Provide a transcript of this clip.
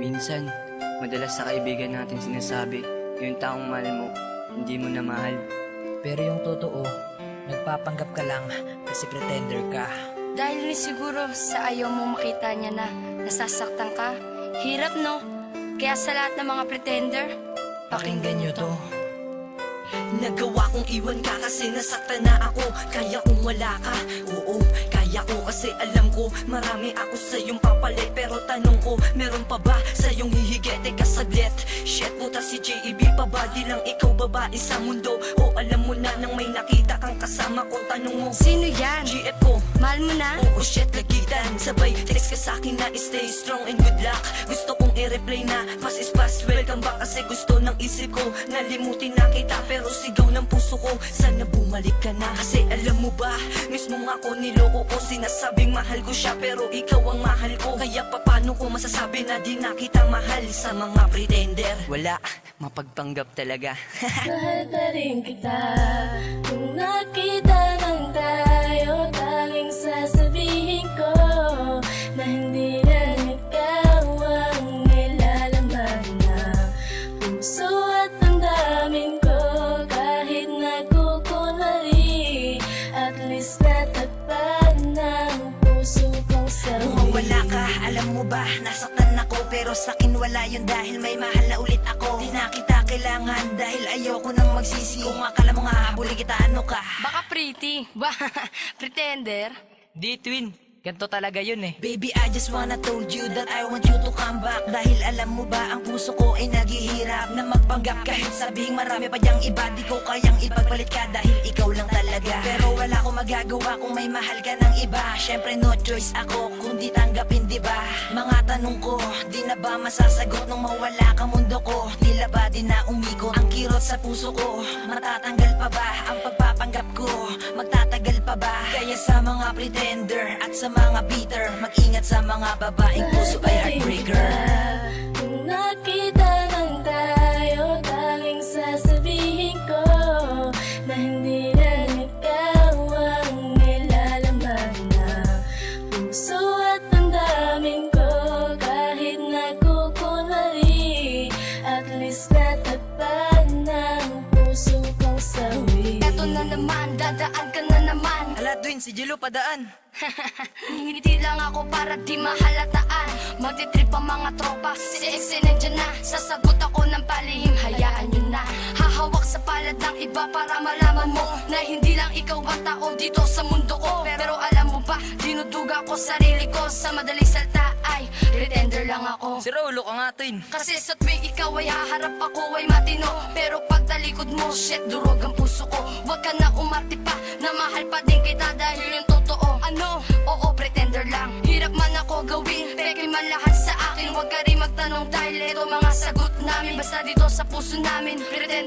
Minsan, madalas sa kaibigan natin sinasabi, yung taong mahal mo, hindi mo na mahal. Pero yung totoo, nagpapanggap ka lang kasi pretender ka. Dahil ni siguro sa ayaw mo makita niya na nasasaktan ka. Hirap no? Kaya sa lahat ng mga pretender, Pakinggan nyo to. Nagawa kong iwan ka kasi nasaktan na ako. Kaya kung wala ka, oo, kaya ko kasi alam ko marami ako sa iyong papalit. Pero tanong ko, meron pa ba sa iyong hihigit? Teka saglit, shit puta si JEB pa ba? Di lang ikaw babae sa mundo? O alam mo na nang may nakita kang kasama ko? Tanong mo, sino yan? GF ko. Mahal mo na? Oo shit, lagitan. Sabay text ka sa'kin na stay strong and good luck. Gusto kong i-reply na pass is pass, welcome back. Kasi gusto ng isip ko nalimutin na kita. Pero sigaw ng puso ko, sana bumalik ka na. Kasi alam mo ba, mismong ako niloko ko. Sinasabing mahal ko siya pero ikaw ang mahal ko. Kaya paano ko masasabi na di na kita mahal sa mga pretender? Wala, mapagpanggap talaga. Mahal pa rin kita. Kung nakita lang tayo, tanging sasabihin ko na hindi lang ikaw ang nilalaman na puso at damdamin ko. Kahit nagkukunwari, at least natagpan ng puso kong sarili. Wala ka, alam mo ba, nasaktan ako. Pero sa'kin wala yun dahil may mahal na ulit ako. Di na kita kailangan dahil ayoko nang magsisi. Kung akala mo nga habulin kita, ano ka? Baka pretty. Ba, pretender? Di twin, ganito talaga yun eh. Baby, I just wanna told you that I want you to come back. Dahil alam mo ba, ang puso ko ay naghihirap na magpanggap. Kahit sabihing marami pa diyang iba, di ko kayang ipagpalit ka dahil ikaw lang talaga. Pero wala akong magagawa kung may mahal ka ng iba. Syempre no choice ako kundi tanggapin, di ba? Mga tanong ko, di na ba masasagot nung mawala ka mundo ko? Tila ba di na umikot ang kirot sa puso ko? Matatanggal pa ba ang pagpapanggap ko? Magtatagal pa ba? Kaya sa mga pretender at sa mga bitter, mag-ingat sa mga babaeng puso ay heartbreaker. Kung nakita lang tayo, tanging sasabihin ko na hindi lang ikaw ang nilalaman na puso at damdamin ko. Kahit nagkukunwari, at least natagpan ng puso kong sawi. Eto na naman, dadaan ka na naman. Hala twin, si Jilo padaan. Ngiti lang ako para di mahalataan. Magtitrip ang mga tropa, si Exe nandyan na. Sasagot ako ng palihim, hayaan nyo na. Hahawak sa palad ng iba para malaman mo na hindi lang ikaw ang tao dito sa mundo ko. Pero alam mo ba, dinuduga ko sarili ko. Sa madaling salta ay pretender lang ako. Si Rolo ka nga twin. Kasi sa tuwing ikaw ay haharap, ako ay matino. Pero pag talikod mo, shit, durog ang puso ko. Huwag ka na umarte pa, na mahal pa din kita dahil yung totoo. Ano? Oo, pretender lang. Hirap man ako gawin, peke man lahat sa akin. Huwag ka rin magtanong dahil ito mga sagot namin. Basta dito sa puso namin, pretender.